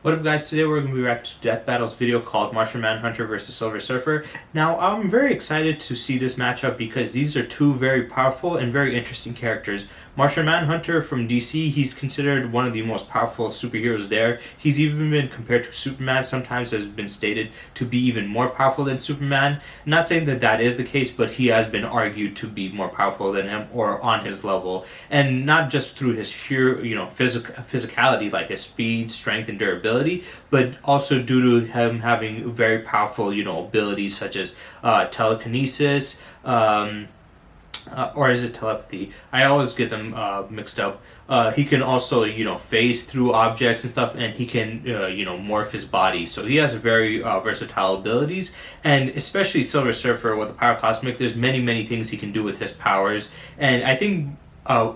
What up guys, today we're going to be reacting to Death Battle's video called Martian Manhunter versus Silver Surfer. Now I'm very excited to see this matchup because these are two very powerful and very interesting characters. Martian Manhunter from DC, he's considered one of the most powerful superheroes there. He's even been compared to Superman, sometimes has been stated to be even more powerful than Superman. I'm not saying that that is the case, but he has been argued to be more powerful than him or on his level. And not just through his sheer, physicality, like his speed, strength, and durability, but also due to him having very powerful, abilities such as telekinesis, or is it telepathy? I always get them mixed up. He can also, phase through objects and stuff, and he can, morph his body. So he has very versatile abilities, and especially Silver Surfer with the Power Cosmic, there's many things he can do with his powers, and I think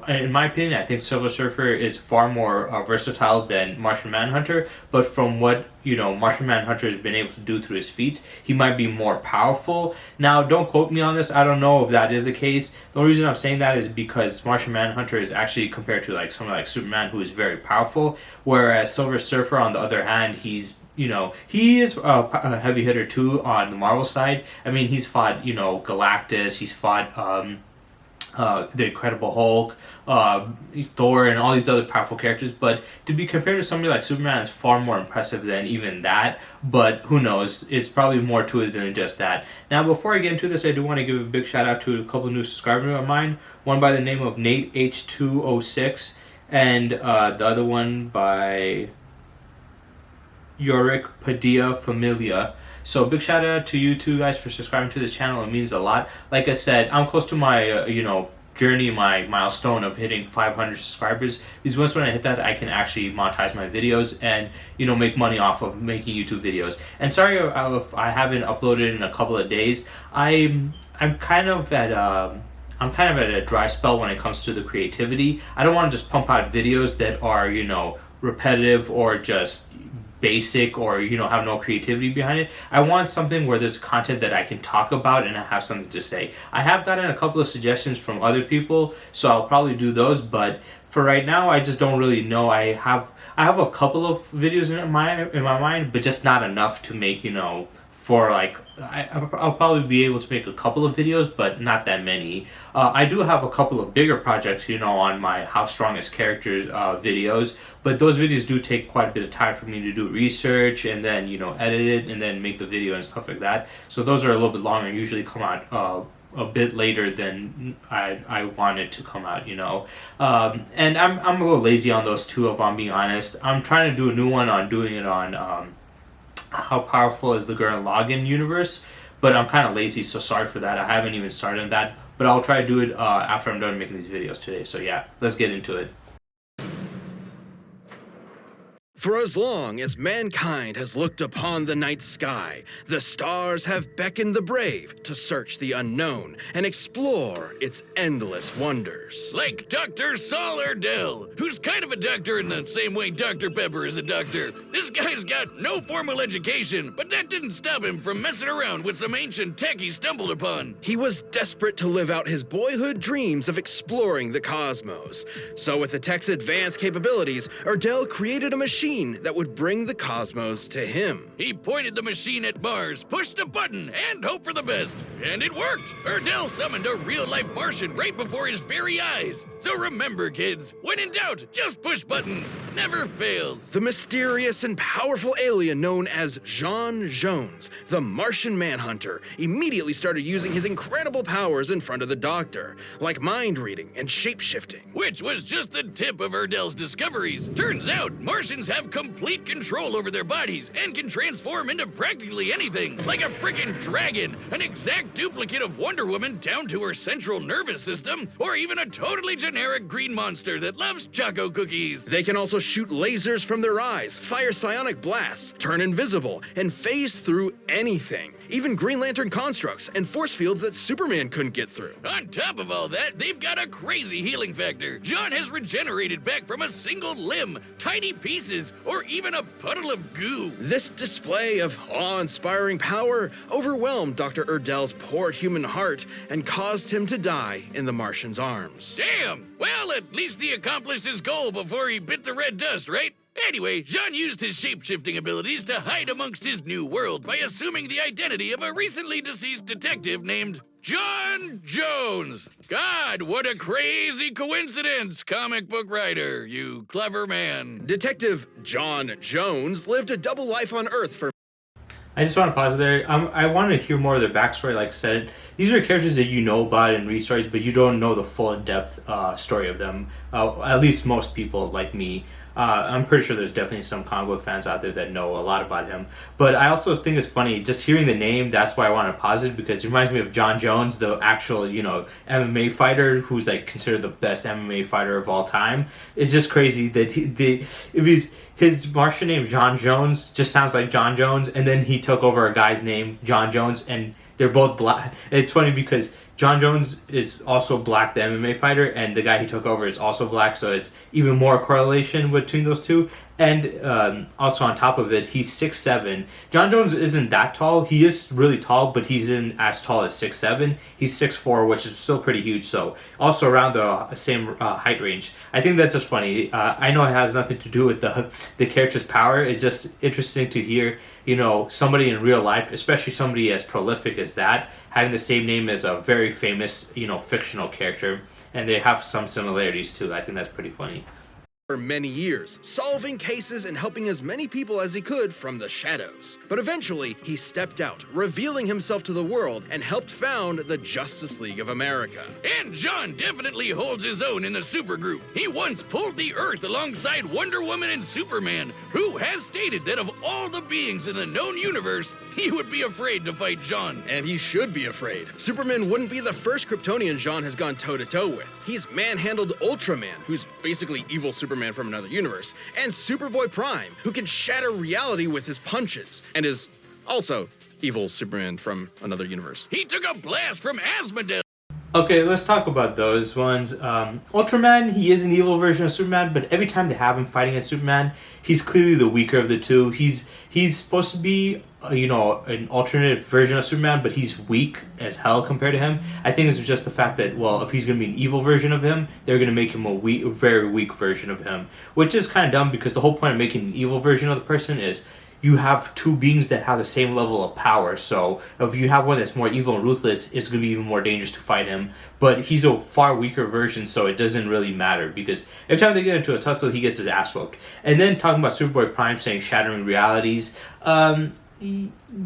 in my opinion, I think Silver Surfer is far more versatile than Martian Manhunter, but from what, Martian Manhunter has been able to do through his feats, he might be more powerful. Now, don't quote me on this, I don't know if that is the case. The only reason I'm saying that is because Martian Manhunter is actually compared to like someone like Superman, who is very powerful, whereas Silver Surfer, on the other hand, he is a heavy hitter too on the Marvel side. I mean, he's fought, Galactus, he's fought the Incredible Hulk, Thor, and all these other powerful characters, but to be compared to somebody like Superman is far more impressive than even that. But who knows, it's probably more to it than just that. Now, before I get into this, I do want to give a big shout out to a couple new subscribers of mine, one by the name of Nate H206, and the other one by Yorick Padilla Familia. So big shout out to you two guys for subscribing to this channel. It means a lot. Like I said, I'm close to my journey, my milestone of hitting 500 subscribers, because once when I hit that, I can actually monetize my videos and make money off of making YouTube videos. And sorry if I haven't uploaded in a couple of days. I'm kind of at a dry spell when it comes to the creativity. I don't want to just pump out videos that are repetitive or just basic or have no creativity behind it. I want something where there's content that I can talk about and I have something to say. I have gotten a couple of suggestions from other people, so I'll probably do those, but for right now I just don't really know. I have a couple of videos in my mind, but just not enough to make for like I'll probably be able to make a couple of videos, but not that many. I do have a couple of bigger projects, on my How Strongest Characters videos, but those videos do take quite a bit of time for me to do research and then, edit it and then make the video and stuff like that. So those are a little bit longer and usually come out a bit later than I wanted to come out, and I'm a little lazy on those two, if I'm being honest. I'm trying to do a new one on doing it on How Powerful is the Gurren Lagann universe, but I'm kind of lazy, so sorry for that. I haven't even started on that, but I'll try to do it after I'm done making these videos today. So yeah, let's get into it. For as long as mankind has looked upon the night sky, the stars have beckoned the brave to search the unknown and explore its endless wonders. Like Dr. Saul Erdell, who's kind of a doctor in the same way Dr. Pepper is a doctor. This guy's got no formal education, but that didn't stop him from messing around with some ancient tech he stumbled upon. He was desperate to live out his boyhood dreams of exploring the cosmos. So with the tech's advanced capabilities, Erdell created a machine that would bring the cosmos to him. He pointed the machine at Mars, pushed a button, and hoped for the best. And it worked! Erdell summoned a real-life Martian right before his very eyes. So remember, kids, when in doubt, just push buttons. Never fails. The mysterious and powerful alien known as J'onn J'onzz, the Martian Manhunter, immediately started using his incredible powers in front of the Doctor, like mind reading and shape-shifting. Which was just the tip of Erdell's discoveries. Turns out, Martians have complete control over their bodies and can transform into practically anything, like a freaking dragon, an exact duplicate of Wonder Woman down to her central nervous system, or even a totally generic green monster that loves choco cookies. They can also shoot lasers from their eyes, fire psionic blasts, turn invisible, and phase through anything. Even Green Lantern constructs and force fields that Superman couldn't get through. On top of all that, they've got a crazy healing factor. John has regenerated back from a single limb, tiny pieces, or even a puddle of goo. This display of awe-inspiring power overwhelmed Dr. Erdell's poor human heart and caused him to die in the Martian's arms. Damn! Well, at least he accomplished his goal before he bit the red dust, right? Anyway, Jean used his shape-shifting abilities to hide amongst his new world by assuming the identity of a recently deceased detective named John Jones. God, what a crazy coincidence, comic book writer, you clever man. Detective John Jones lived a double life on Earth for I just want to pause there. I want to hear more of their backstory. Like I said, these are characters that you know about and read stories, but you don't know the full in-depth story of them. At least most people like me. I'm pretty sure there's definitely some comic book fans out there that know a lot about him. But I also think it's funny, just hearing the name, that's why I want to pause it, because it reminds me of John Jones, the actual, MMA fighter who's like considered the best MMA fighter of all time. It's just crazy that his Martian name, John Jones, just sounds like John Jones, and then he took over a guy's name, John Jones, and they're both black. It's funny because John Jones is also black, the MMA fighter, and the guy he took over is also black, so it's even more correlation between those two. And also on top of it, he's 6'7". John Jones isn't that tall. He is really tall, but he's in as tall as 6'7". He's 6'4", which is still pretty huge, so also around the same height range. I think that's just funny. I know it has nothing to do with the character's power. It's just interesting to hear, somebody in real life, especially somebody as prolific as that, having the same name as a very famous, fictional character, and they have some similarities too. I think that's pretty funny. for many years, solving cases and helping as many people as he could from the shadows. But eventually, he stepped out, revealing himself to the world, and helped found the Justice League of America. And John definitely holds his own in the supergroup. He once pulled the Earth alongside Wonder Woman and Superman, who has stated that of all the beings in the known universe, he would be afraid to fight John. And he should be afraid. Superman wouldn't be the first Kryptonian John has gone toe-to-toe with. He's manhandled Ultraman, who's basically evil Superman from another universe, and Superboy Prime, who can shatter reality with his punches, and is also evil Superman from another universe. He took a blast from Asmodee. Okay, let's talk about those ones. Ultraman, he is an evil version of Superman, but every time they have him fighting against Superman, he's clearly the weaker of the two. He's supposed to be, an alternate version of Superman, but he's weak as hell compared to him. I think it's just the fact that, well, if he's going to be an evil version of him, they're going to make him a very weak version of him, which is kind of dumb because the whole point of making an evil version of the person is you have two beings that have the same level of power. So if you have one that's more evil and ruthless, it's going to be even more dangerous to fight him. But he's a far weaker version, so it doesn't really matter because every time they get into a tussle, he gets his ass whooped. And then talking about Superboy Prime saying shattering realities,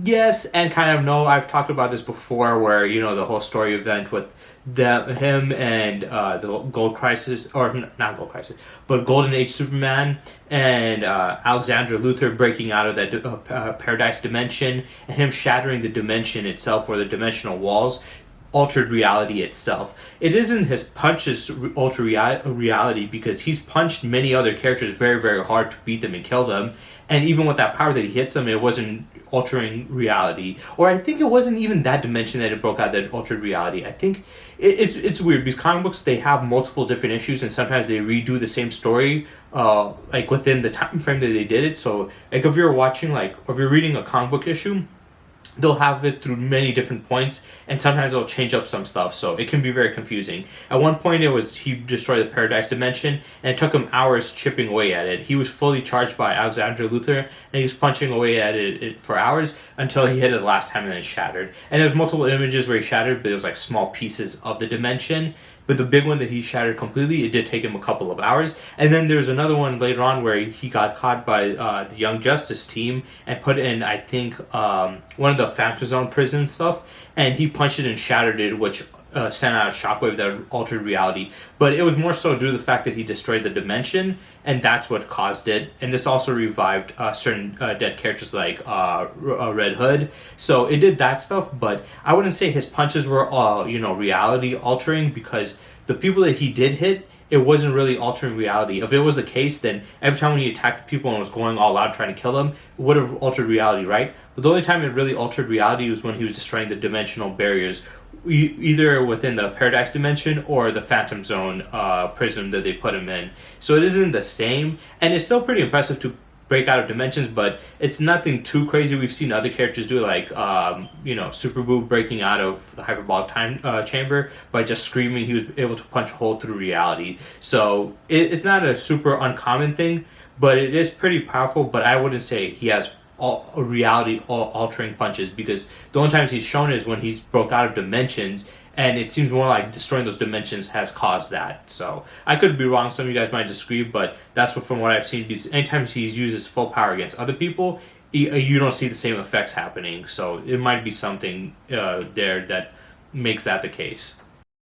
yes and kind of no. I've talked about this before where, the whole story event with him and the Gold Crisis, or not Gold Crisis, but Golden Age Superman and Alexandra Luthor breaking out of that Paradise dimension and him shattering the dimension itself or the dimensional walls altered reality itself. It isn't his punches alter reality because he's punched many other characters very, very hard to beat them and kill them. And even with that power that he hits them, it wasn't altering reality. Or I think it wasn't even that dimension that it broke out that altered reality. I think it's weird because comic books, they have multiple different issues and sometimes they redo the same story like within the time frame that they did it. So like if you're reading a comic book issue, they'll have it through many different points and sometimes they'll change up some stuff, so it can be very confusing. At one point he destroyed the Paradise dimension and it took him hours chipping away at it. He was fully charged by Alexandra Luthor and he was punching away at it for hours until he hit it the last time and then it shattered. And there's multiple images where he shattered, but it was like small pieces of the dimension. But the big one that he shattered completely, it did take him a couple of hours. And then there's another one later on where he got caught by the Young Justice team and put in, I think, one of the Phantom Zone prison stuff. And he punched it and shattered it, which sent out a shockwave that altered reality. But it was more so due to the fact that he destroyed the dimension, and that's what caused it. And this also revived certain dead characters like Red Hood. So it did that stuff, but I wouldn't say his punches were all, reality altering, because the people that he did hit, it wasn't really altering reality. If it was the case, then every time when he attacked the people and was going all out trying to kill them, it would have altered reality, right? But the only time it really altered reality was when he was destroying the dimensional barriers, either within the Paradise dimension or the Phantom Zone prison that they put him in. So it isn't the same, and it's still pretty impressive to break out of dimensions, but it's nothing too crazy. We've seen other characters do it, like Super Boo breaking out of the hyperbolic time chamber by just screaming. He was able to punch a hole through reality. So it's not a super uncommon thing, but it is pretty powerful. But I wouldn't say he has all reality altering punches, because the only times he's shown is when he's broke out of dimensions, and it seems more like destroying those dimensions has caused that. So I could be wrong. Some of you guys might disagree, but that's from what I've seen. Because anytime he's used his full power against other people, you don't see the same effects happening. So it might be something there that makes that the case.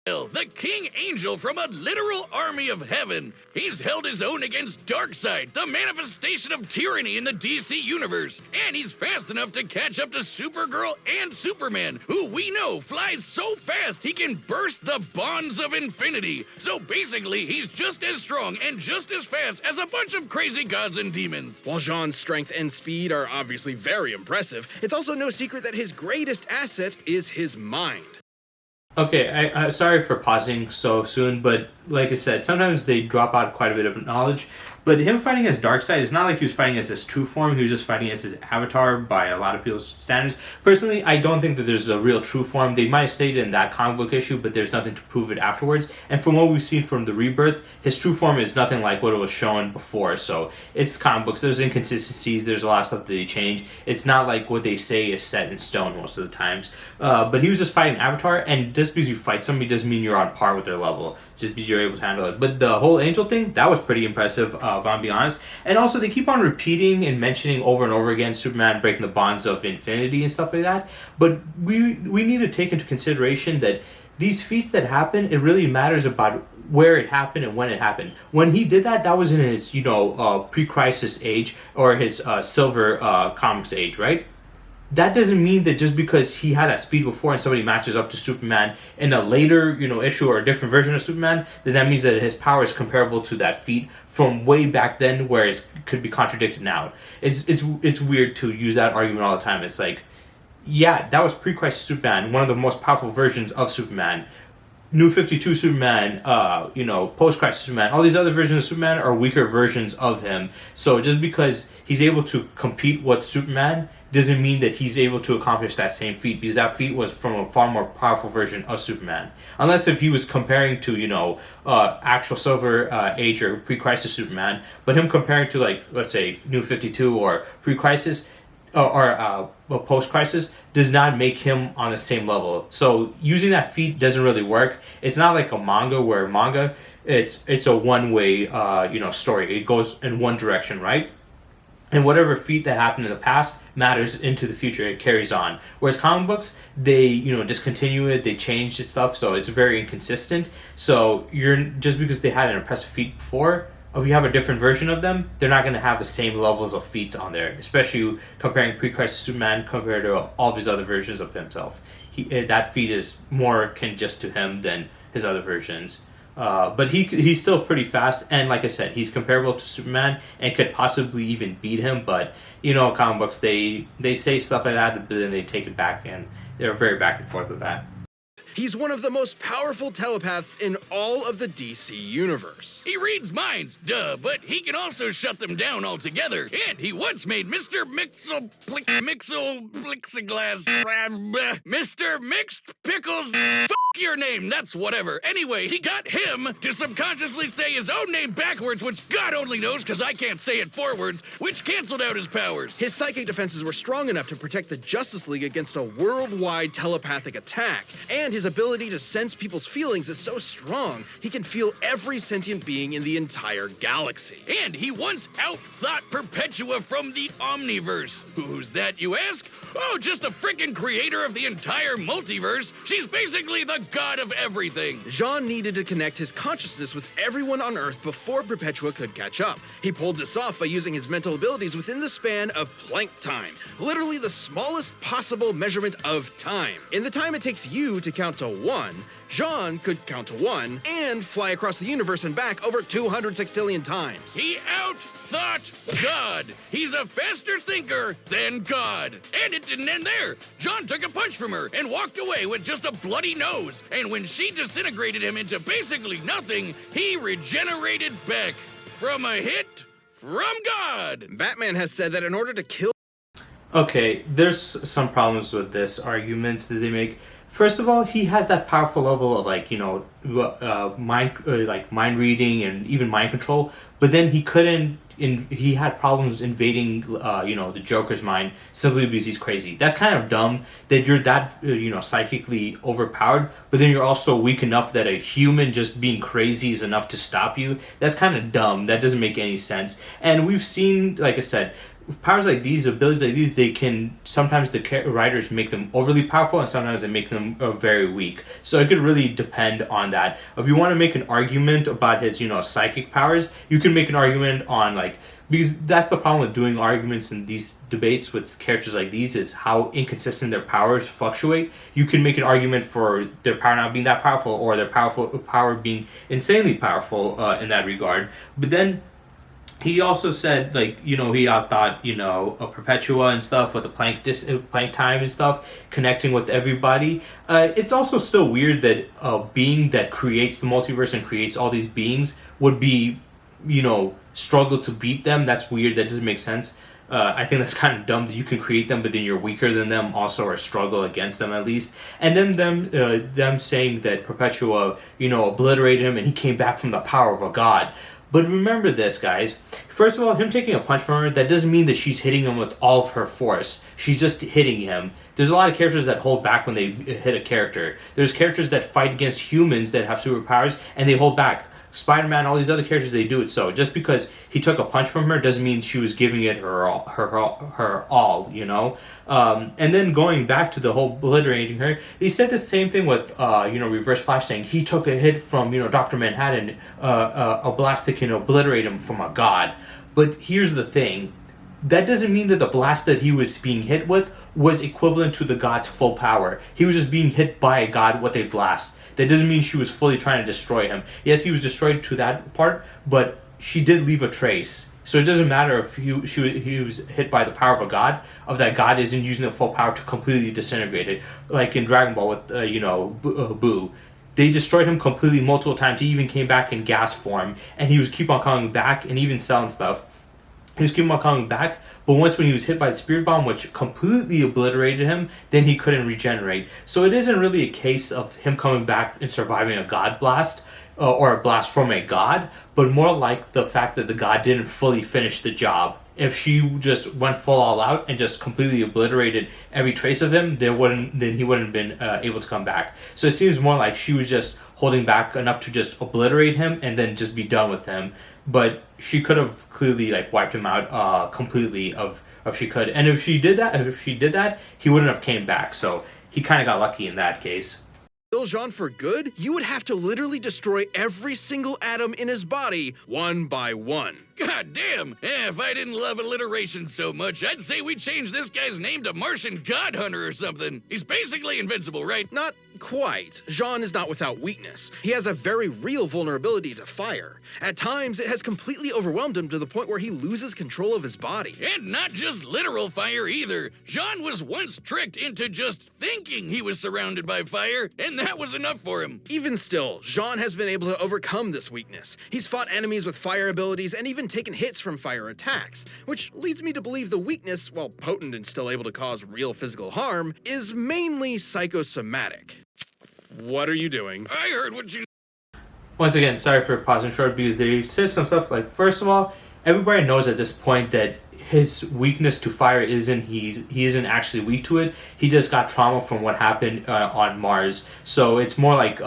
The King Angel from a literal army of heaven. He's held his own against Darkseid, the manifestation of tyranny in the DC universe. And he's fast enough to catch up to Supergirl and Superman, who we know flies so fast he can burst the bonds of infinity. So basically, he's just as strong and just as fast as a bunch of crazy gods and demons. While Jean's strength and speed are obviously very impressive, it's also no secret that his greatest asset is his mind. Okay, I sorry for pausing so soon, but like I said, sometimes they drop out quite a bit of knowledge. But him fighting as Darkseid, it's not like he was fighting as his true form. He was just fighting as his avatar by a lot of people's standards. Personally, I don't think that there's a real true form. They might have stated in that comic book issue, but there's nothing to prove it afterwards. And from what we've seen from the Rebirth, his true form is nothing like what it was shown before. So it's comic books. There's inconsistencies. There's a lot of stuff that they change. It's not like what they say is set in stone most of the times. But he was just fighting Avatar, and just because you fight somebody doesn't mean you're on par with their level. Just because you're able to handle it. But the whole Angel thing, that was pretty impressive, if I'm being honest. And also, they keep on repeating and mentioning over and over again Superman breaking the bonds of infinity and stuff like that. But we need to take into consideration that these feats that happen, it really matters about where it happened and when it happened. When he did that, that was in his, pre-crisis age, or his silver comics age, right? That doesn't mean that just because he had that speed before and somebody matches up to Superman in a later, issue or a different version of Superman, then that means that his power is comparable to that feat from way back then, whereas it could be contradicted now. It's weird to use that argument all the time. It's like, yeah, that was pre-crisis Superman, one of the most powerful versions of Superman. New 52 Superman, post-crisis Superman, all these other versions of Superman are weaker versions of him. So just because he's able to compete with Superman doesn't mean that he's able to accomplish that same feat, because that feat was from a far more powerful version of Superman. Unless if he was comparing to, actual Silver Age or pre-crisis Superman, but him comparing to, like, let's say, New 52 or pre-crisis, or post-crisis, does not make him on the same level. So using that feat doesn't really work. It's not like a manga, where manga, it's a one-way, story. It goes in one direction, right? And whatever feat that happened in the past matters into the future. It carries on. Whereas comic books, they discontinue it, they change the stuff, so it's very inconsistent. So just because they had an impressive feat before, if you have a different version of them, they're not going to have the same levels of feats on there. Especially comparing pre-crisis Superman compared to all of his other versions of himself. That feat is more akin just to him than his other versions. But he's still pretty fast, and like I said, he's comparable to Superman and could possibly even beat him. But comic books, they say stuff like that, but then they take it back, and they're very back and forth with that. He's one of the most powerful telepaths in all of the DC universe. He reads minds, duh, but he can also shut them down altogether. And he once made Mr. Plexiglass, Mr. Mixed Pickles. Your name, that's whatever. Anyway, he got him to subconsciously say his own name backwards, which God only knows because I can't say it forwards, which canceled out his powers. His psychic defenses were strong enough to protect the Justice League against a worldwide telepathic attack, and his ability to sense people's feelings is so strong, he can feel every sentient being in the entire galaxy. And he once out-thought Perpetua from the Omniverse. Who's that, you ask? Oh, just a frickin' creator of the entire multiverse. She's basically the god of everything. Jean needed to connect his consciousness with everyone on Earth before Perpetua could catch up. He pulled this off by using his mental abilities within the span of Planck time, literally the smallest possible measurement of time. In the time it takes you to count to 1, Jean could count to 1 and fly across the universe and back over 200 sextillion times. He out-thought God. He's a faster thinker than God. And it didn't end there. John took a punch from her and walked away with just a bloody nose. And when she disintegrated him into basically nothing, he regenerated back from a hit from God. Batman has said that in order to kill... Okay, there's some problems with this arguments that they make. First of all, he has that powerful level of mind reading and even mind control, but then he couldn't he had problems invading, the Joker's mind simply because he's crazy. That's kind of dumb that you're that, psychically overpowered, but then you're also weak enough that a human just being crazy is enough to stop you. That's kind of dumb. That doesn't make any sense. And we've seen, like I said, powers like these, abilities like these, they can sometimes the writers make them overly powerful, and sometimes they make them very weak. So it could really depend on that. If you want to make an argument about his, psychic powers, you can make an argument on like, because that's the problem with doing arguments in these debates with characters like these, is how inconsistent their powers fluctuate. You can make an argument for their power not being that powerful, or their power being insanely powerful in that regard. But then he also said, like, he outthought, a Perpetua and stuff with the plank time and stuff, connecting with everybody. It's also still weird that a being that creates the multiverse and creates all these beings would be, struggle to beat them. That's weird. That doesn't make sense. I think that's kind of dumb that you can create them, but then you're weaker than them also, or struggle against them at least. And then them saying that Perpetua, obliterated him and he came back from the power of a god. But remember this, guys. First of all, him taking a punch from her, that doesn't mean that she's hitting him with all of her force. She's just hitting him. There's a lot of characters that hold back when they hit a character. There's characters that fight against humans that have superpowers, and they hold back. Spider-Man, all these other characters, they do it. So just because he took a punch from her doesn't mean she was giving it her all, And then going back to the whole obliterating her, they said the same thing with, Reverse Flash, saying he took a hit from, Dr. Manhattan, a blast that can obliterate him from a god. But here's the thing. That doesn't mean that the blast that he was being hit with was equivalent to the god's full power. He was just being hit by a god with a blast. That doesn't mean she was fully trying to destroy him. Yes, he was destroyed to that part, but she did leave a trace. So it doesn't matter if he was hit by the power of a god, of that god isn't using the full power to completely disintegrate it. Like in Dragon Ball with, Boo. They destroyed him completely multiple times. He even came back in gas form, and he was keep on coming back, and even selling stuff. He was keeping on coming back, but once when he was hit by the Spirit Bomb, which completely obliterated him, then he couldn't regenerate. So it isn't really a case of him coming back and surviving a god blast, or a blast from a god, but more like the fact that the god didn't fully finish the job. If she just went full all out and just completely obliterated every trace of him, then he wouldn't have been able to come back. So it seems more like she was just holding back enough to just obliterate him and then just be done with him. But she could have clearly wiped him out completely if she could. And if she did that, he wouldn't have came back. So he kind of got lucky in that case. Kill Jean for good, you would have to literally destroy every single atom in his body, one by one. God damn! If I didn't love alliteration so much, I'd say we change this guy's name to Martian Godhunter or something. He's basically invincible, right? Not quite. Jean is not without weakness. He has a very real vulnerability to fire. At times, it has completely overwhelmed him to the point where he loses control of his body. And not just literal fire either. Jean was once tricked into just thinking he was surrounded by fire, and that was enough for him. Even still, Jean has been able to overcome this weakness. He's fought enemies with fire abilities and even taken hits from fire attacks, which leads me to believe the weakness, while potent and still able to cause real physical harm, is mainly psychosomatic. What are you doing? I heard what you... Once again, sorry for pausing short, because they said some stuff like, first of all, everybody knows at this point that his weakness to fire he isn't actually weak to it. He just got trauma from what happened on Mars. So it's more like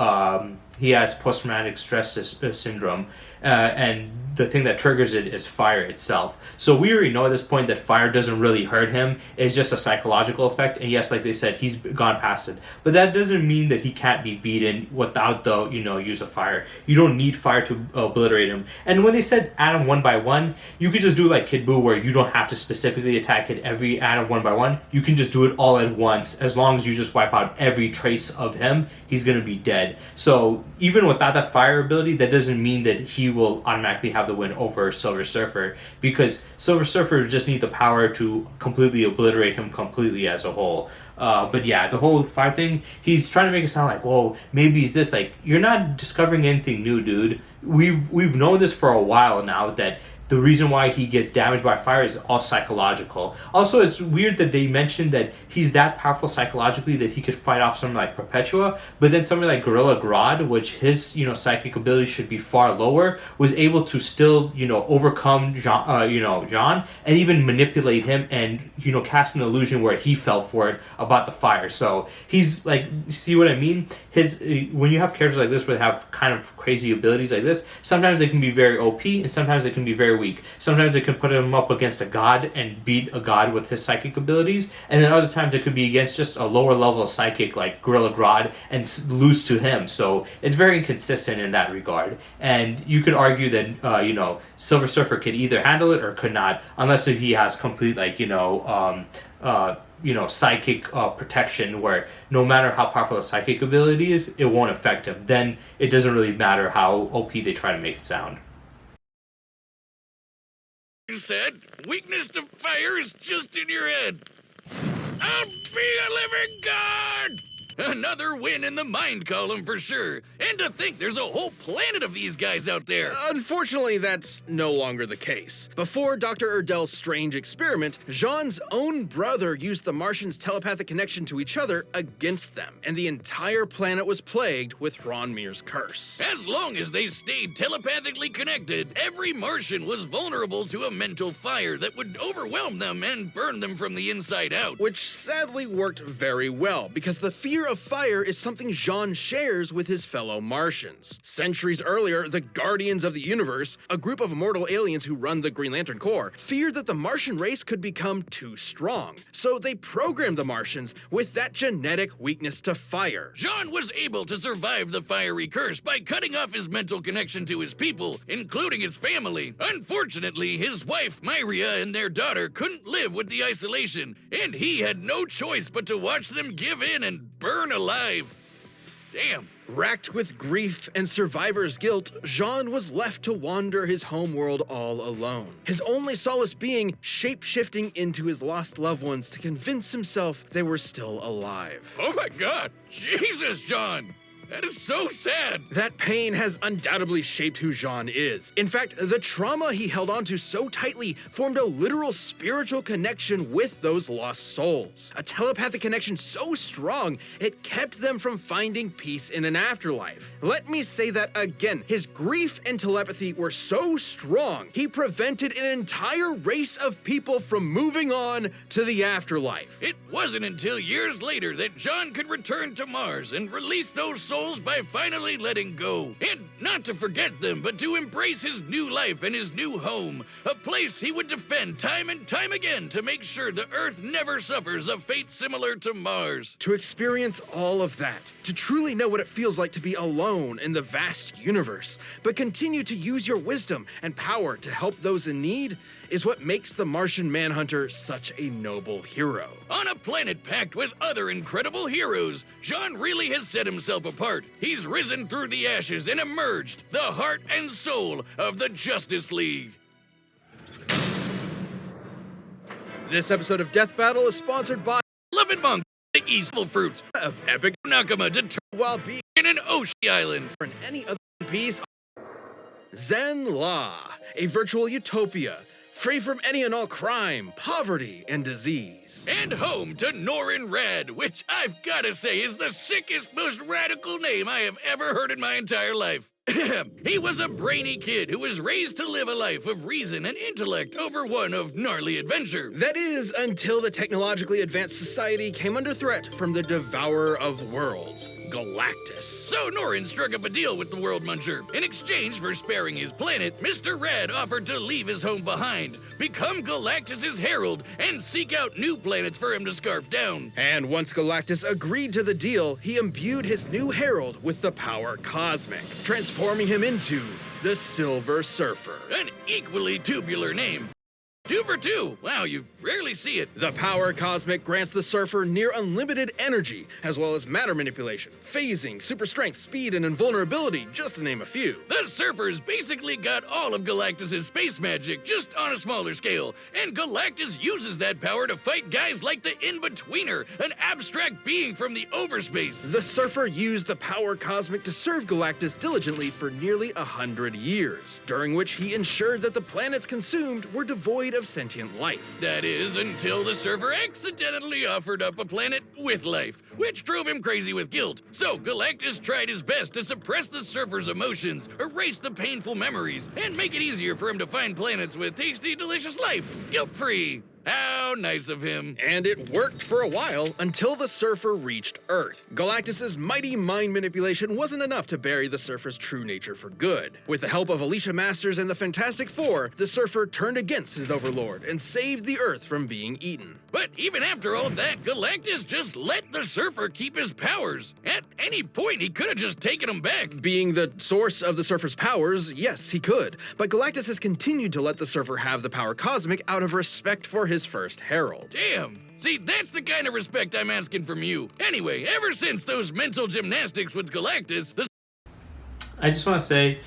he has post-traumatic stress syndrome, and the thing that triggers it is fire itself. So we already know at this point that fire doesn't really hurt him. It's just a psychological effect. And yes, like they said, he's gone past it. But that doesn't mean that he can't be beaten without the, use of fire. You don't need fire to obliterate him. And when they said atom one by one, you could just do like Kid Buu, where you don't have to specifically attack it every atom one by one. You can just do it all at once. As long as you just wipe out every trace of him, he's going to be dead. So even without that fire ability, that doesn't mean that he will automatically have the win over Silver Surfer, because Silver Surfer just needs the power to completely obliterate him completely as a whole. But yeah, the whole fire thing, he's trying to make it sound like, whoa, maybe he's this. Like, you're not discovering anything new, dude. We've known this for a while now, that the reason why he gets damaged by fire is all psychological. Also, it's weird that they mentioned that he's that powerful psychologically that he could fight off something like Perpetua, but then somebody like Gorilla Grodd, which his psychic ability should be far lower, was able to still overcome John and even manipulate him and cast an illusion where he fell for it about the fire. So he's like, see what I mean? When you have characters like this where they have kind of crazy abilities like this, sometimes they can be very OP and sometimes they can be very weak. Sometimes they can put him up against a god and beat a god with his psychic abilities, and then other times it could be against just a lower level of psychic like Gorilla Grodd and lose to him. So it's very inconsistent in that regard, and you could argue that Silver Surfer could either handle it or could not, unless if he has complete psychic protection, where no matter how powerful a psychic ability is, it won't affect him. Then it doesn't really matter how OP they try to make it sound. You said weakness to fire is just in your head. I'll be a living god! Another win in the mind column for sure. And to think there's a whole planet of these guys out there. Unfortunately, that's no longer the case. Before Dr. Erdel's strange experiment, Jean's own brother used the Martians' telepathic connection to each other against them, and the entire planet was plagued with Ronmir's curse. As long as they stayed telepathically connected, every Martian was vulnerable to a mental fire that would overwhelm them and burn them from the inside out. Which sadly worked very well, because the fear of fire is something Jean shares with his fellow Martians. Centuries earlier, the Guardians of the Universe, a group of immortal aliens who run the Green Lantern Corps, feared that the Martian race could become too strong. So they programmed the Martians with that genetic weakness to fire. Jean was able to survive the fiery curse by cutting off his mental connection to his people, including his family. Unfortunately, his wife, Myria, and their daughter couldn't live with the isolation, and he had no choice but to watch them give in and burn alive. Damn. Racked with grief and survivor's guilt, Jean was left to wander his homeworld all alone. His only solace being shape-shifting into his lost loved ones to convince himself they were still alive. Oh my god! Jesus, Jean! That is so sad! That pain has undoubtedly shaped who Jean is. In fact, the trauma he held onto so tightly formed a literal spiritual connection with those lost souls. A telepathic connection so strong, it kept them from finding peace in an afterlife. Let me say that again. His grief and telepathy were so strong, he prevented an entire race of people from moving on to the afterlife. It wasn't until years later that Jean could return to Mars and release those souls by finally letting go. And not to forget them, but to embrace his new life and his new home. A place he would defend time and time again to make sure the Earth never suffers a fate similar to Mars. To experience all of that, to truly know what it feels like to be alone in the vast universe, but continue to use your wisdom and power to help those in need, is what makes the Martian Manhunter such a noble hero. On a planet packed with other incredible heroes, Jean really has set himself apart. He's risen through the ashes and emerged the heart and soul of the Justice League. This episode of Death Battle is sponsored by Lovin' Monk, the Eastful Fruits of Epic Nakama to while being in an Oshi Islands. in any other piece. Zen La, a virtual utopia, free from any and all crime, poverty, and disease. And home to Norin Rad, which I've gotta say is the sickest, most radical name I have ever heard in my entire life. He was a brainy kid who was raised to live a life of reason and intellect over one of gnarly adventure. That is, until the technologically advanced society came under threat from the Devourer of Worlds, Galactus. So Norin struck up a deal with the World Muncher. In exchange for sparing his planet, Mr. Red offered to leave his home behind, become Galactus's herald, and seek out new planets for him to scarf down. And once Galactus agreed to the deal, he imbued his new herald with the power cosmic, transforming him into the Silver Surfer. An equally tubular name. 2 for 2. Wow, you rarely see it. The power cosmic grants the surfer near unlimited energy, as well as matter manipulation, phasing, super strength, speed, and invulnerability, just to name a few. The surfer's basically got all of Galactus' space magic, just on a smaller scale. And Galactus uses that power to fight guys like the In-Betweener, an abstract being from the overspace. The surfer used the power cosmic to serve Galactus diligently for nearly 100 years, during which he ensured that the planets consumed were devoid of sentient life. That is, until the surfer accidentally offered up a planet with life, which drove him crazy with guilt. So Galactus tried his best to suppress the surfer's emotions, erase the painful memories, and make it easier for him to find planets with tasty, delicious life, guilt-free. How nice of him. And it worked for a while until the surfer reached Earth. Galactus's mighty mind manipulation wasn't enough to bury the surfer's true nature for good. With the help of Alicia Masters and the Fantastic Four, the surfer turned against his overlord and saved the Earth from being eaten. But even after all of that, Galactus just let the surfer keep his powers. At any point, he could have just taken them back. Being the source of the surfer's powers, yes, he could. But Galactus has continued to let the surfer have the power cosmic out of respect for his first herald. Damn. See, that's the kind of respect I'm asking from you. Anyway, ever since those mental gymnastics with Galactus, the I just want to say,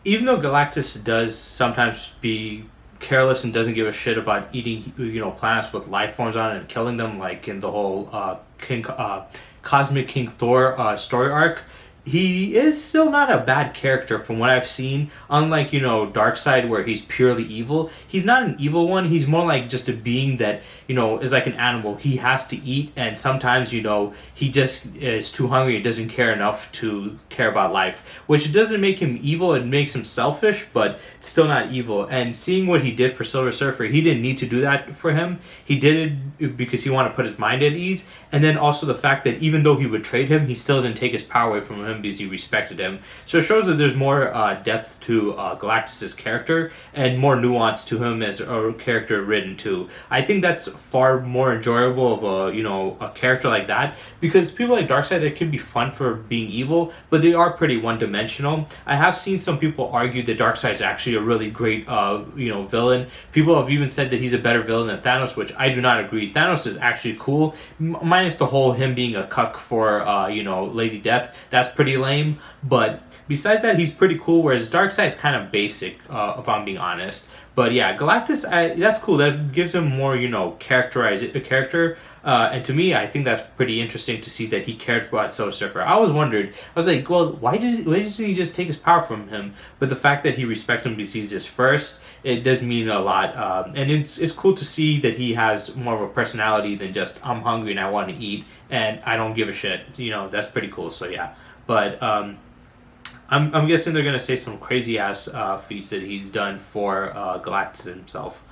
even though Galactus does sometimes be careless and doesn't give a shit about eating, planets with life forms on it and killing them, like in the whole Cosmic King Thor story arc, he is still not a bad character from what I've seen. Unlike, Darkseid, where he's purely evil, he's not an evil one. He's more like just a being that, is like an animal. He has to eat, and sometimes, he just is too hungry and doesn't care enough to care about life. Which doesn't make him evil, it makes him selfish, but still not evil. And seeing what he did for Silver Surfer, he didn't need to do that for him. He did it because he wanted to put his mind at ease. And then also the fact that even though he betrayed him, he still didn't take his power away from him because he respected him. So it shows that there's more depth to Galactus' character and more nuance to him as a character written too. I think that's far more enjoyable of a character like that, because people like Darkseid, they can be fun for being evil, but they are pretty one-dimensional. I have seen some people argue that Darkseid is actually a really great villain. People have even said that he's a better villain than Thanos, which I do not agree. Thanos is actually cool, minus the whole him being a cuck for Lady Death. That's pretty lame, but besides that, he's pretty cool, whereas Darkseid's kind of basic, if I'm being honest. But yeah, Galactus, that's cool. That gives him more, character. And to me, I think that's pretty interesting to see that he cared about Silver Surfer. I always wondered, I was like, well, why doesn't he just take his power from him? But the fact that he respects him because he's his first, it does mean a lot. And it's cool to see that he has more of a personality than just, I'm hungry and I want to eat and I don't give a shit. That's pretty cool. So yeah. But I'm guessing they're going to say some crazy ass feats that he's done for Galactus himself.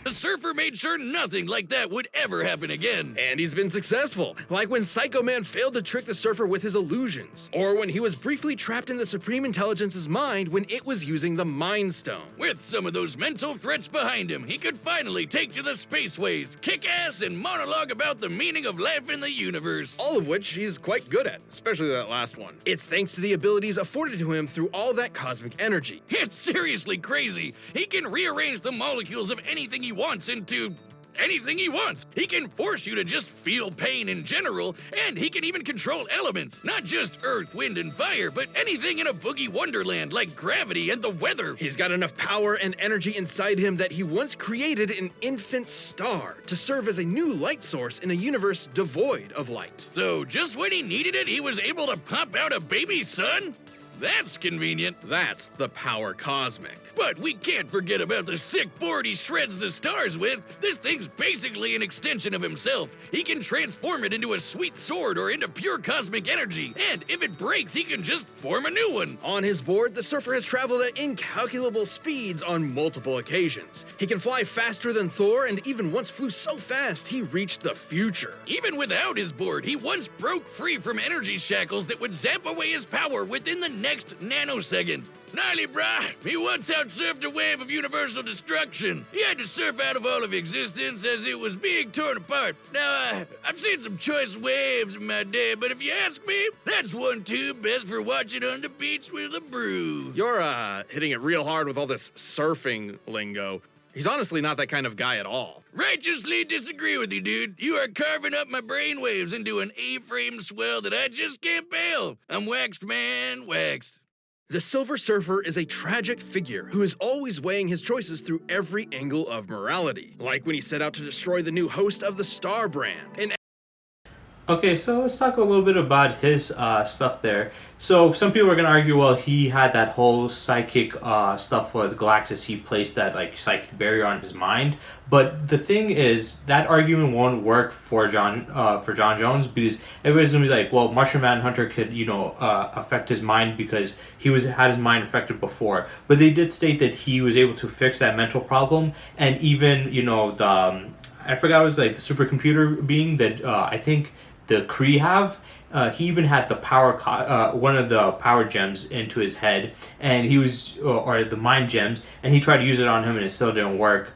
The surfer made sure nothing like that would ever happen again. And he's been successful, like when Psycho Man failed to trick the surfer with his illusions, or when he was briefly trapped in the Supreme Intelligence's mind when it was using the Mind Stone. With some of those mental threats behind him, he could finally take to the spaceways, kick ass, and monologue about the meaning of life in the universe. All of which he's quite good at, especially that last one. It's thanks to the abilities afforded to him through all that cosmic energy. It's seriously crazy. He can rearrange the molecules of anything he wants into anything he wants. He can force you to just feel pain in general, and he can even control elements, not just earth, wind, and fire, but anything in a boogie wonderland like gravity and the weather. He's got enough power and energy inside him that he once created an infant star to serve as a new light source in a universe devoid of light. So just when he needed it, he was able to pop out a baby son? That's convenient. That's the power cosmic. But we can't forget about the sick board he shreds the stars with. This thing's basically an extension of himself. He can transform it into a sweet sword or into pure cosmic energy. And if it breaks, he can just form a new one. On his board, the surfer has traveled at incalculable speeds on multiple occasions. He can fly faster than Thor, and even once flew so fast he reached the future. Even without his board, he once broke free from energy shackles that would zap away his power within the next nanosecond. Gnarly, brah. He once outsurfed a wave of universal destruction. He had to surf out of all of existence as it was being torn apart. Now, I've seen some choice waves in my day, but if you ask me, that's one too best for watching on the beach with a brew. You're, hitting it real hard with all this surfing lingo. He's honestly not that kind of guy at all. Righteously disagree with you, dude. You are carving up my brainwaves into an A-frame swell that I just can't bail. I'm waxed, man, waxed. The Silver Surfer is a tragic figure who is always weighing his choices through every angle of morality, like when he set out to destroy the new host of the Star brand. And Okay, so let's talk a little bit about his stuff there. So some people are going to argue, well, he had that whole psychic stuff with Galactus. He placed that like psychic barrier on his mind. But the thing is, that argument won't work for John Jones, because everybody's going to be like, well, Martian Manhunter could, affect his mind because had his mind affected before. But they did state that he was able to fix that mental problem, and even I forgot it was like the supercomputer being that I think the Kree have. He even had the one of the power gems into his head, and he was, or the mind gems, and he tried to use it on him, and it still didn't work.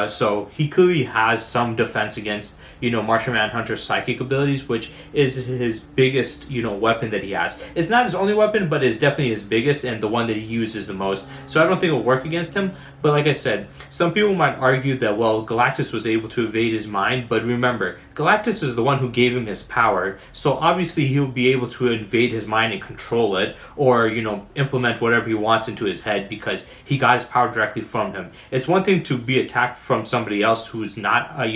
So he clearly has some defense against, Martian Manhunter's psychic abilities, which is his biggest, weapon that he has. It's not his only weapon, but it's definitely his biggest and the one that he uses the most. So I don't think it'll work against him. But like I said, some people might argue that, well, Galactus was able to evade his mind. But remember, Galactus is the one who gave him his power. So obviously he'll be able to invade his mind and control it, or, implement whatever he wants into his head because he got his power directly from him. It's one thing to be attacked from somebody else who's not,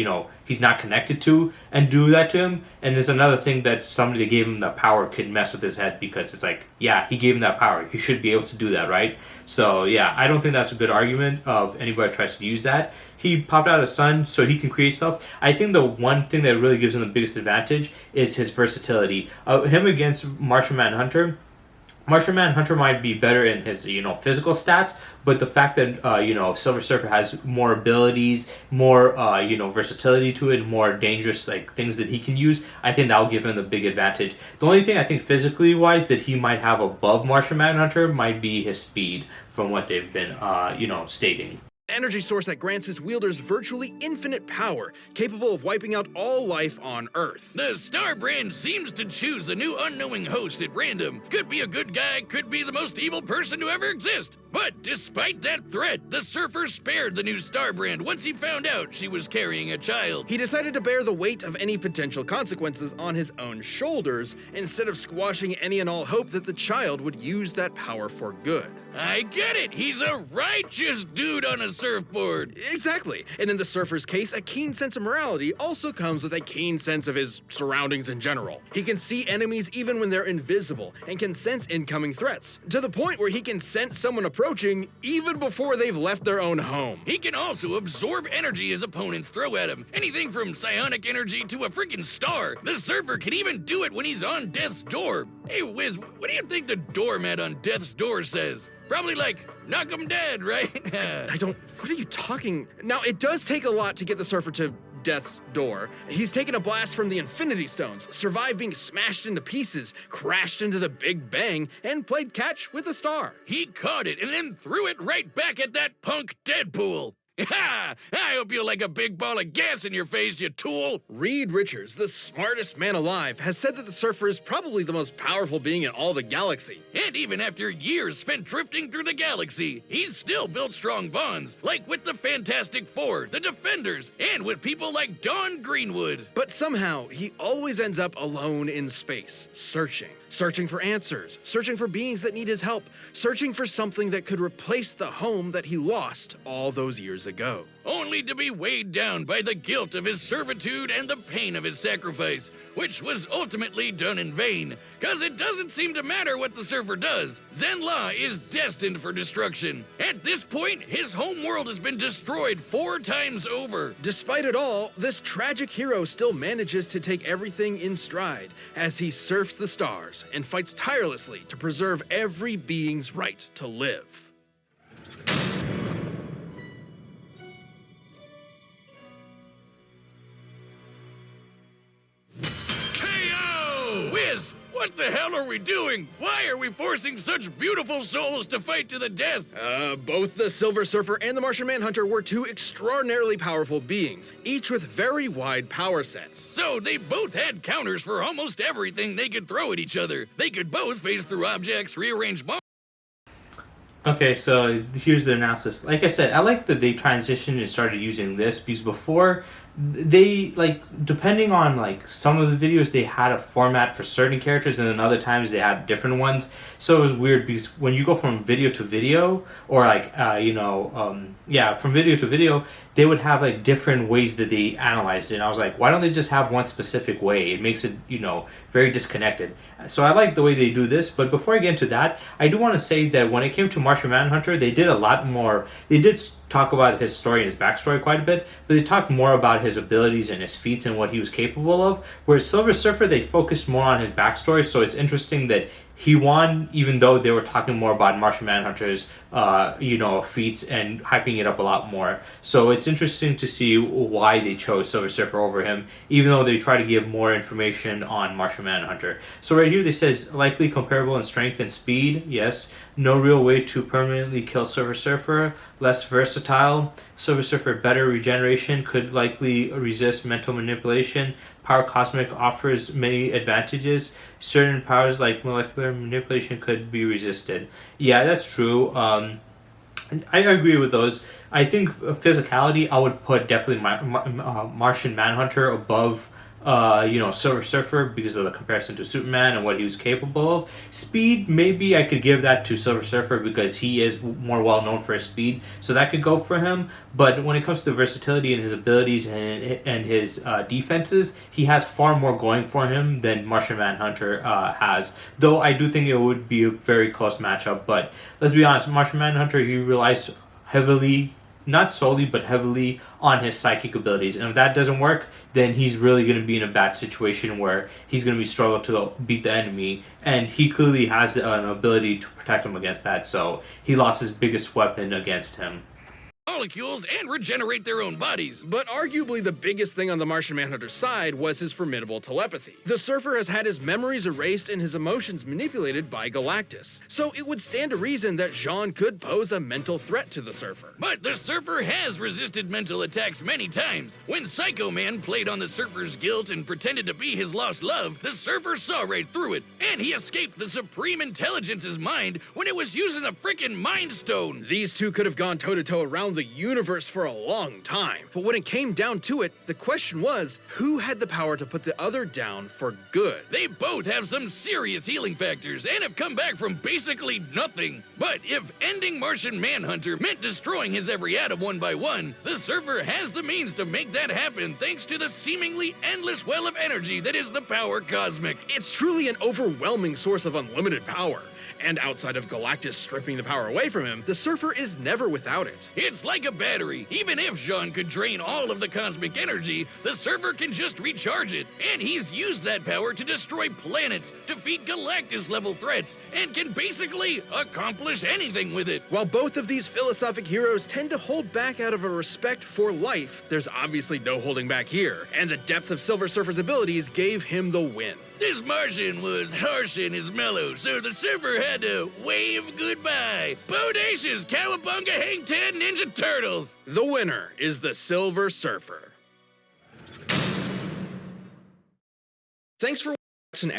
he's not connected to, and do that to him. And it's another thing that somebody that gave him the power could mess with his head, because it's like, yeah, he gave him that power. He should be able to do that, right? So yeah, I don't think that's a good argument of anybody that tries to use that. He popped out a sun so he can create stuff. I think the one thing that really gives him the biggest advantage is his versatility. Him against Martian Manhunter. Martian Manhunter might be better in his, physical stats, but the fact that, Silver Surfer has more abilities, more, versatility to it, more dangerous, things that he can use, I think that'll give him the big advantage. The only thing I think physically wise that he might have above Martian Manhunter might be his speed, from what they've been, stating. Energy source that grants his wielders virtually infinite power, capable of wiping out all life on Earth. The Star brand seems to choose a new unknowing host at random. Could be a good guy, could be the most evil person to ever exist. But despite that threat, the Surfer spared the new Star brand once he found out she was carrying a child. He decided to bear the weight of any potential consequences on his own shoulders, instead of squashing any and all hope that the child would use that power for good. I get it! He's a righteous dude on a surfboard! Exactly. And in the Surfer's case, a keen sense of morality also comes with a keen sense of his surroundings in general. He can see enemies even when they're invisible, and can sense incoming threats, to the point where he can sense someone approaching even before they've left their own home. He can also absorb energy his opponents throw at him. Anything from psionic energy to a freaking star. The Surfer can even do it when he's on death's door. Hey, Wiz, what do you think the doormat on death's door says? Probably like, knock 'em dead, right? What are you talking? Now, it does take a lot to get the Surfer to death's door. He's taken a blast from the Infinity Stones, survived being smashed into pieces, crashed into the Big Bang, and played catch with the star. He caught it and then threw it right back at that punk Deadpool. Ha! I hope you like a big ball of gas in your face, you tool! Reed Richards, the smartest man alive, has said that the Surfer is probably the most powerful being in all the galaxy. And even after years spent drifting through the galaxy, he's still built strong bonds, like with the Fantastic Four, the Defenders, and with people like Dawn Greenwood. But somehow, he always ends up alone in space, searching for answers, searching for beings that need his help, searching for something that could replace the home that he lost all those years ago. Only to be weighed down by the guilt of his servitude and the pain of his sacrifice, which was ultimately done in vain. Cause it doesn't seem to matter what the Surfer does. Zenn-La is destined for destruction. At this point, his home world has been destroyed 4 times over. Despite it all, this tragic hero still manages to take everything in stride as he surfs the stars and fights tirelessly to preserve every being's right to live. Wiz, what the hell are we doing? Why are we forcing such beautiful souls to fight to the death? Both the Silver Surfer and the Martian Manhunter were 2 extraordinarily powerful beings, each with very wide power sets. So they both had counters for almost everything they could throw at each other. They could both phase through objects, rearrange bombs. Okay, so here's the analysis. Like I said, I like that they transitioned and started using this because before they like depending on like some of the videos they had a format for certain characters and then other times they had different ones. So it was weird because when you go from video to video or like yeah, from video to video, they would have like different ways that they analyzed it. And I was like, why don't they just have one specific way? It makes it, very disconnected. So I like the way they do this, but before I get into that, I do want to say that when it came to Martian Manhunter, they did a lot more. They did talk about his story and his backstory quite a bit, but they talked more about his abilities and his feats and what he was capable of. Whereas Silver Surfer, they focused more on his backstory, so it's interesting that he won, even though they were talking more about Martian Manhunter's, feats and hyping it up a lot more. So it's interesting to see why they chose Silver Surfer over him, even though they try to give more information on Martian Manhunter. So right here, they says likely comparable in strength and speed. Yes, no real way to permanently kill Silver Surfer. Less versatile. Silver Surfer better regeneration, could likely resist mental manipulation. Power Cosmic offers many advantages. Certain powers like molecular manipulation could be resisted. Yeah, that's true. I agree with those. I think physicality, I would put definitely Martian Manhunter above Silver Surfer because of the comparison to Superman and what he was capable of. Speed, maybe I could give that to Silver Surfer because he is more well known for his speed, so that could go for him. But when it comes to versatility and his abilities and his defenses, he has far more going for him than Martian Manhunter has. Though I do think it would be a very close matchup. But let's be honest, Martian Manhunter, he relies heavily, not solely, but heavily on his psychic abilities. And if that doesn't work, then he's really going to be in a bad situation where he's going to be struggling to beat the enemy. And he clearly has an ability to protect him against that. So he lost his biggest weapon against him. Molecules and regenerate their own bodies. But arguably the biggest thing on the Martian Manhunter's side was his formidable telepathy. The Surfer has had his memories erased and his emotions manipulated by Galactus, so it would stand to reason that Jean could pose a mental threat to the Surfer. But the Surfer has resisted mental attacks many times. When Psycho Man played on the Surfer's guilt and pretended to be his lost love, the Surfer saw right through it, and he escaped the Supreme Intelligence's mind when it was using the frickin' Mind Stone. These two could have gone toe-to-toe around the universe for a long time, but when it came down to it, the question was, who had the power to put the other down for good? They both have some serious healing factors and have come back from basically nothing. But if ending Martian Manhunter meant destroying his every atom one by one, the Surfer has the means to make that happen thanks to the seemingly endless well of energy that is the Power Cosmic. It's truly an overwhelming source of unlimited power, and outside of Galactus stripping the power away from him, the Surfer is never without it. It's like a battery. Even if Jean could drain all of the cosmic energy, the Surfer can just recharge it. And he's used that power to destroy planets, defeat Galactus-level threats, and can basically accomplish anything with it. While both of these philosophic heroes tend to hold back out of a respect for life, there's obviously no holding back here, and the depth of Silver Surfer's abilities gave him the win. This Martian was harsh in his mellow, so the Surfer had to wave goodbye. Bodacious Cowabunga Hang Ten Ninja Turtles! The winner is the Silver Surfer. Thanks for watching.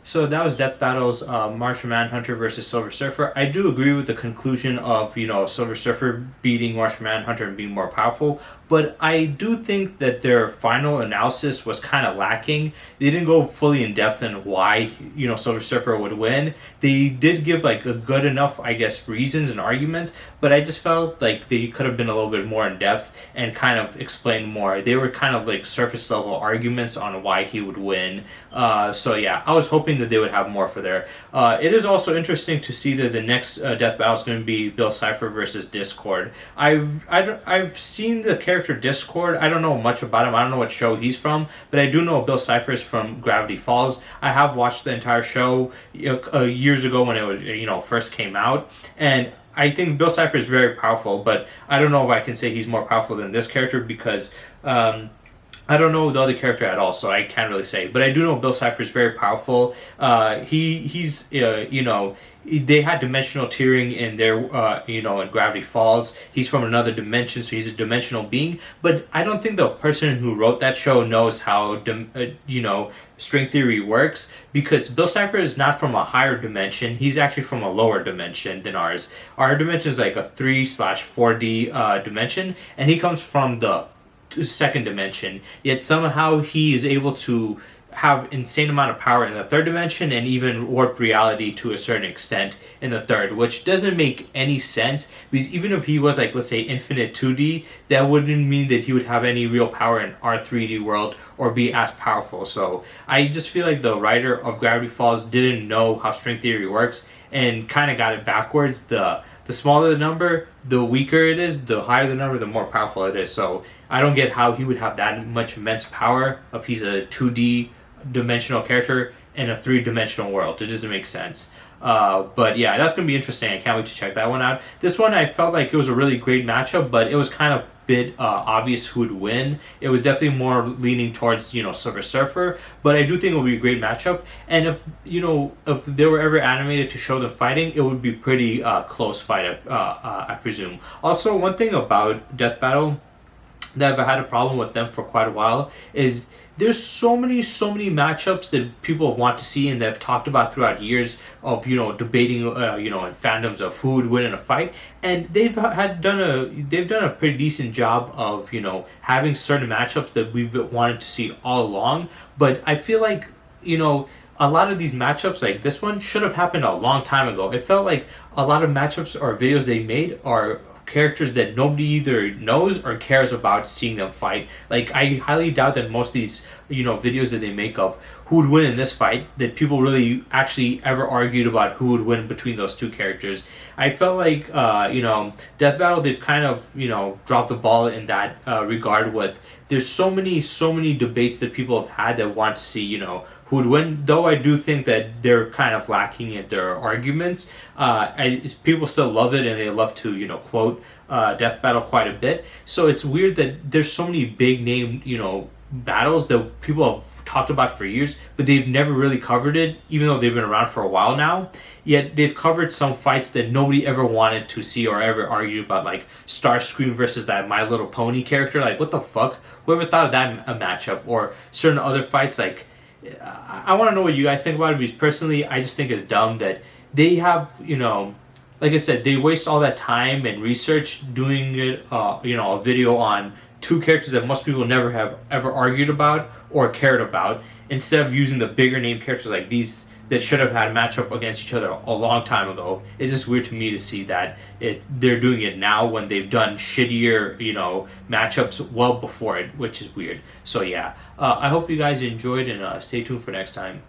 So that was Death Battle's Martian Manhunter versus Silver Surfer. I do agree with the conclusion of, Silver Surfer beating Martian Manhunter and being more powerful, but I do think that their final analysis was kind of lacking. They didn't go fully in depth on why, Silver Surfer would win. They did give like a good enough, I guess, reasons and arguments, but I just felt like they could have been a little bit more in depth and kind of explained more. They were kind of like surface level arguments on why he would win. So yeah, I was hoping that they would have more for there. It is also interesting to see that the next Death Battle is going to be Bill Cipher versus Discord. I've seen the character Discord. I don't know much about him. I don't know what show he's from, but I do know Bill Cipher is from Gravity Falls. I have watched the entire show years ago when it was first came out, and I think Bill Cipher is very powerful, but I don't know if I can say he's more powerful than this character because I don't know the other character at all, so I can't really say. But I do know Bill Cipher is very powerful. He's they had dimensional tearing in their in Gravity Falls. He's from another dimension, so he's a dimensional being. But I don't think the person who wrote that show knows how string theory works, because Bill Cipher is not from a higher dimension. He's actually from a lower dimension than ours. Our dimension is like a 3/4D dimension, and he comes from the second dimension, yet somehow he is able to have insane amount of power in the third dimension and even warp reality to a certain extent in the third, which doesn't make any sense, because even if he was like, let's say, infinite 2D, that wouldn't mean that he would have any real power in our 3D world or be as powerful. So I just feel like the writer of Gravity Falls didn't know how string theory works and kind of got it backwards. The smaller the number, the weaker it is. The higher the number, the more powerful it is. So I don't get how he would have that much immense power if he's a 2D dimensional character in a 3-dimensional world. It doesn't make sense. But yeah, that's going to be interesting. I can't wait to check that one out. This one, I felt like it was a really great matchup, but it was kind of bit obvious who would win. It was definitely more leaning towards Silver Surfer, but I do think it would be a great matchup. And if they were ever animated to show them fighting, it would be pretty close fight, I presume. Also, one thing about Death Battle that I've had a problem with them for quite a while is there's so many matchups that people want to see and that have talked about throughout years of debating in fandoms of who would win in a fight, and they've done a pretty decent job of having certain matchups that we've wanted to see all along. But I feel like a lot of these matchups like this one should have happened a long time ago. It felt like a lot of matchups or videos they made are characters that nobody either knows or cares about seeing them fight. Like, I highly doubt that most of these videos that they make of who would win in this fight, that people really actually ever argued about who would win between those two characters. I felt like Death Battle, they've kind of dropped the ball in that regard. With there's so many debates that people have had that want to see who would win, though I do think that they're kind of lacking in their arguments. People still love it and they love to quote Death Battle quite a bit. So it's weird that there's so many big name battles that people have talked about for years, but they've never really covered it, even though they've been around for a while now. Yet they've covered some fights that nobody ever wanted to see or ever argued about, like Starscream versus that My Little Pony character. Like, what the fuck? Whoever thought of that a matchup? Or certain other fights, like, I want to know what you guys think about it, because personally, I just think it's dumb that they have, like I said, they waste all that time and research doing it, a video on two characters that most people never have ever argued about or cared about, instead of using the bigger name characters like these that should have had a matchup against each other a long time ago. It's just weird to me to see that they're doing it now when they've done shittier, matchups well before it, which is weird. So yeah, I hope you guys enjoyed, and stay tuned for next time.